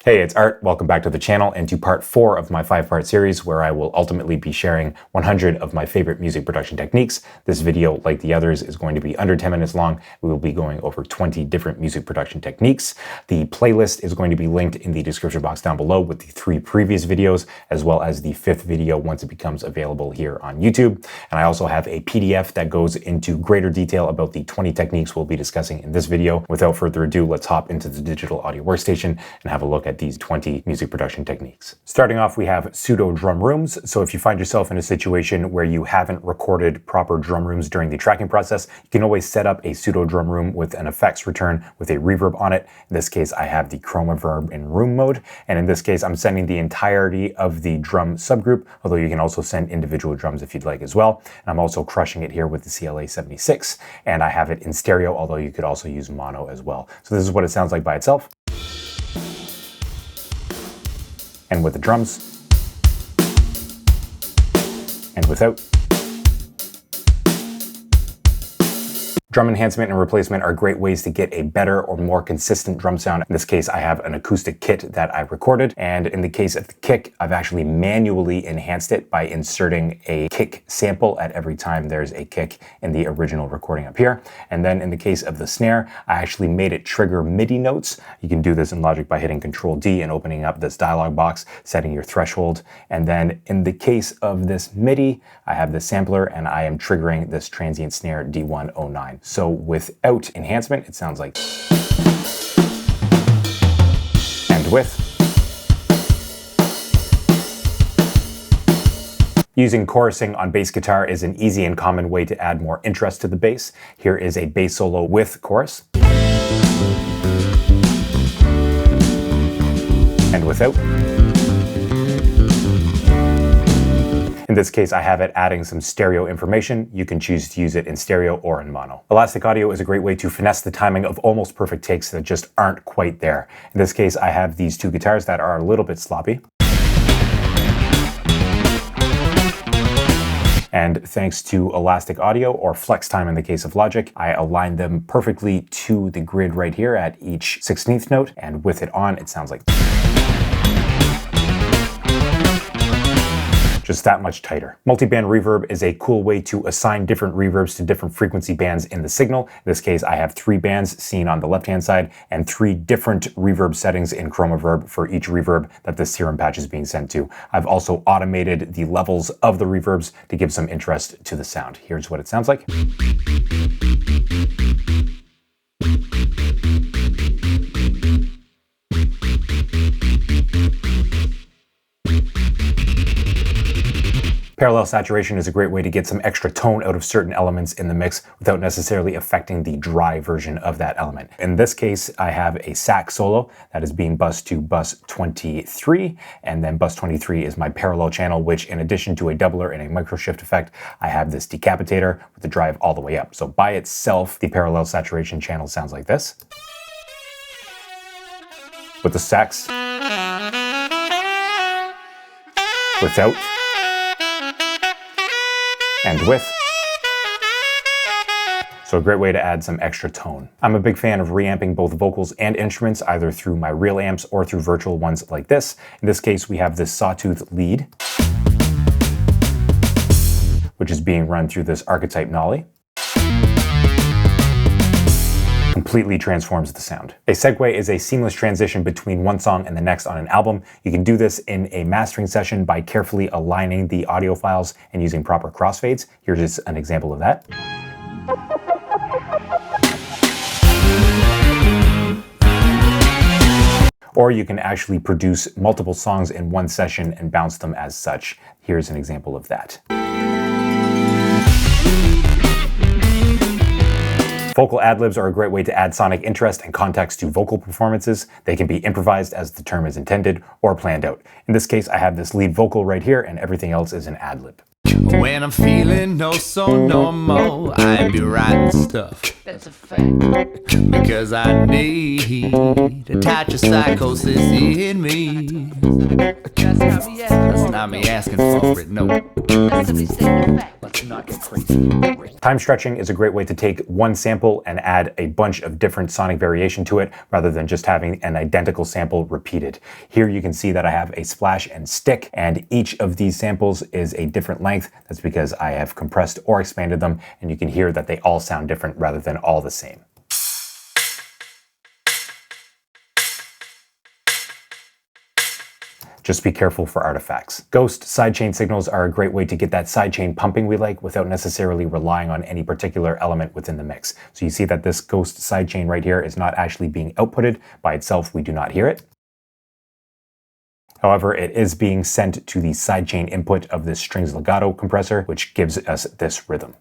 Hey, it's Art. Welcome back to the channel and to part 4 of my 5-part series where I will ultimately be sharing 100 of my favorite music production techniques. This video, like the others, is going to be under 10 minutes long. We will be going over 20 different music production techniques. The playlist is going to be linked in the description box down below with the 3 previous videos, as well as the 5th video once it becomes available here on YouTube. And I also have a PDF that goes into greater detail about the 20 techniques we'll be discussing in this video. Without further ado, let's hop into the digital audio workstation and have a look at these 20 music production techniques. Starting off, we have pseudo drum rooms. So if you find yourself in a situation where you haven't recorded proper drum rooms during the tracking process, you can always set up a pseudo drum room with an effects return with a reverb on it. In this case, I have the chroma reverb in room mode. And in this case, I'm sending the entirety of the drum subgroup, although you can also send individual drums if you'd like as well. And I'm also crushing it here with the CLA 76. And I have it in stereo, although you could also use mono as well. So this is what it sounds like by itself. And with the drums, and without. Drum enhancement and replacement are great ways to get a better or more consistent drum sound. In this case, I have an acoustic kit that I recorded, and in the case of the kick, I've actually manually enhanced it by inserting a kick sample at every time there's a kick in the original recording up here. And then in the case of the snare, I actually made it trigger MIDI notes. You can do this in Logic by hitting Control-D and opening up this dialog box, setting your threshold. And then in the case of this MIDI, I have the sampler and I am triggering this transient snare D109. So without enhancement, it sounds like. And with. Using chorusing on bass guitar is an easy and common way to add more interest to the bass. Here is a bass solo with chorus. And without. In this case, I have it adding some stereo information. You can choose to use it in stereo or in mono. Elastic audio is a great way to finesse the timing of almost perfect takes that just aren't quite there. In this case, I have these 2 guitars that are a little bit sloppy. And thanks to elastic audio, or flex time in the case of Logic, I aligned them perfectly to the grid right here at each 16th note. And with it on, it sounds like just that much tighter. Multiband reverb is a cool way to assign different reverbs to different frequency bands in the signal. In this case, I have 3 bands seen on the left-hand side and 3 different reverb settings in chroma reverb for each reverb that the serum patch is being sent to. I've also automated the levels of the reverbs to give some interest to the sound. Here's what it sounds like. Parallel saturation is a great way to get some extra tone out of certain elements in the mix without necessarily affecting the dry version of that element. In this case, I have a sax solo that is being bussed to bus 23, and then bus 23 is my parallel channel, which in addition to a doubler and a microshift effect, I have this decapitator with the drive all the way up. So by itself, the parallel saturation channel sounds like this. With the sax. Without. And with. So a great way to add some extra tone. I'm a big fan of reamping both vocals and instruments, either through my real amps or through virtual ones like this. In this case, we have this sawtooth lead, which is being run through this archetype nollie. Completely transforms the sound. A segue is a seamless transition between one song and the next on an album. You can do this in a mastering session by carefully aligning the audio files and using proper crossfades. Here's just an example of that. Or you can actually produce multiple songs in one session and bounce them as such. Here's an example of that. Vocal ad libs are a great way to add sonic interest and context to vocal performances. They can be improvised as the term is intended or planned out. In this case, I have this lead vocal right here and everything else is an ad lib. When I'm feeling no so normal, I be writing stuff. That's a fact. Because I need a touch of psychosis in me. That's not me asking That's for not it, me no. asking for it, no. That's simply stating a fact. Let's not get crazy. Time stretching is a great way to take one sample and add a bunch of different sonic variation to it rather than just having an identical sample repeated. Here you can see that I have a splash and stick, and each of these samples is a different length. That's because I have compressed or expanded them, and you can hear that they all sound different rather than all the same. Just be careful for artifacts. Ghost sidechain signals are a great way to get that sidechain pumping we like without necessarily relying on any particular element within the mix. So you see that this ghost sidechain right here is not actually being outputted. By itself, we do not hear it. However, it is being sent to the sidechain input of this strings legato compressor, which gives us this rhythm.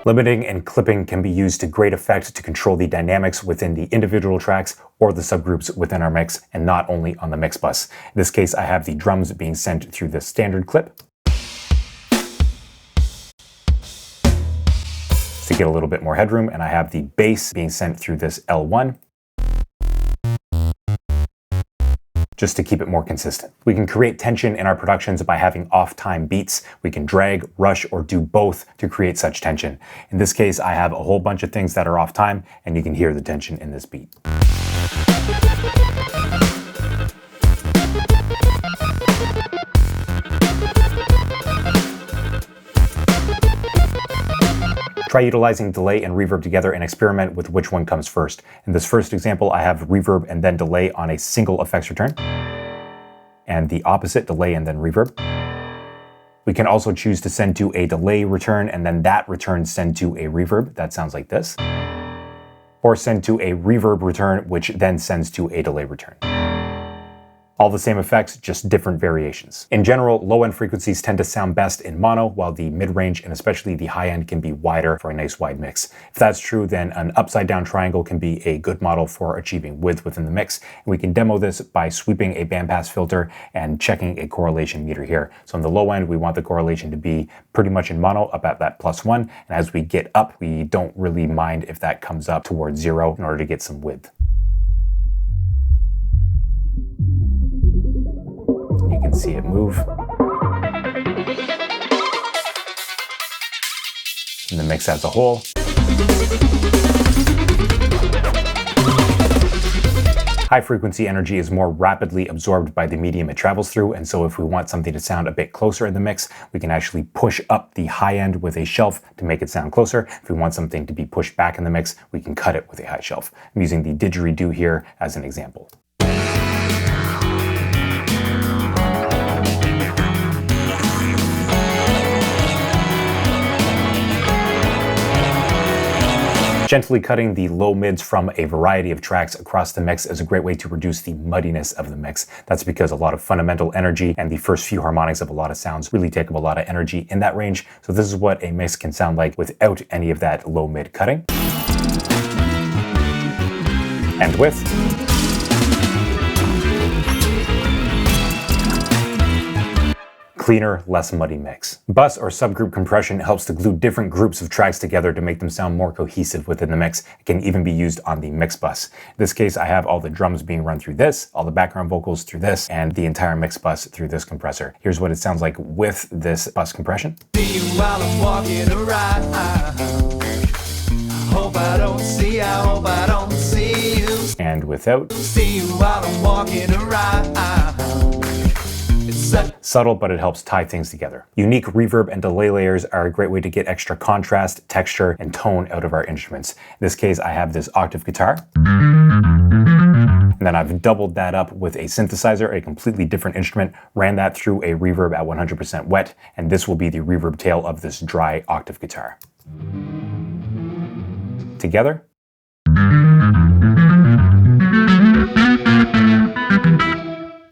Limiting and clipping can be used to great effect to control the dynamics within the individual tracks or the subgroups within our mix, and not only on the mix bus. In this case, I have the drums being sent through the standard clip to get a little bit more headroom, and I have the bass being sent through this L1 just to keep it more consistent. We can create tension in our productions by having off-time beats. We can drag, rush, or do both to create such tension. In this case, I have a whole bunch of things that are off time, and you can hear the tension in this beat. Try utilizing delay and reverb together and experiment with which one comes first. In this first example, I have reverb and then delay on a single effects return, and the opposite, delay and then reverb. We can also choose to send to a delay return and then that return send to a reverb. That sounds like this. Or send to a reverb return, which then sends to a delay return. All the same effects, just different variations. In general, low-end frequencies tend to sound best in mono, while the mid-range and especially the high-end can be wider for a nice wide mix. If that's true, then an upside-down triangle can be a good model for achieving width within the mix. And we can demo this by sweeping a bandpass filter and checking a correlation meter here. So on the low end, we want the correlation to be pretty much in mono, up at that +1. And as we get up, we don't really mind if that comes up towards 0 in order to get some width. You can see it move in the mix as a whole. High frequency energy is more rapidly absorbed by the medium it travels through, and so if we want something to sound a bit closer in the mix, we can actually push up the high end with a shelf to make it sound closer. If we want something to be pushed back in the mix, we can cut it with a high shelf. I'm using the didgeridoo here as an example. Gently cutting the low mids from a variety of tracks across the mix is a great way to reduce the muddiness of the mix. That's because a lot of fundamental energy and the first few harmonics of a lot of sounds really take up a lot of energy in that range. So this is what a mix can sound like without any of that low mid cutting. And with. Cleaner, less muddy mix. Bus or subgroup compression helps to glue different groups of tracks together to make them sound more cohesive within the mix. It can even be used on the mix bus. In this case, I have all the drums being run through this, all the background vocals through this, and the entire mix bus through this compressor. Here's what it sounds like with this bus compression. See you while I'm walking around. Hope I don't see you. And without. See you while I'm walking around. Subtle, but it helps tie things together. Unique reverb and delay layers are a great way to get extra contrast, texture, and tone out of our instruments. In this case, I have this octave guitar. And then I've doubled that up with a synthesizer, a completely different instrument, ran that through a reverb at 100% wet, and this will be the reverb tail of this dry octave guitar. Together.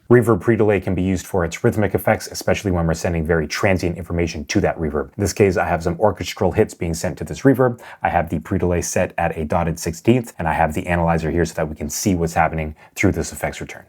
Reverb pre-delay can be used for its rhythmic effects, especially when we're sending very transient information to that reverb. In this case, I have some orchestral hits being sent to this reverb. I have the pre-delay set at a dotted 16th, and I have the analyzer here so that we can see what's happening through this effects return.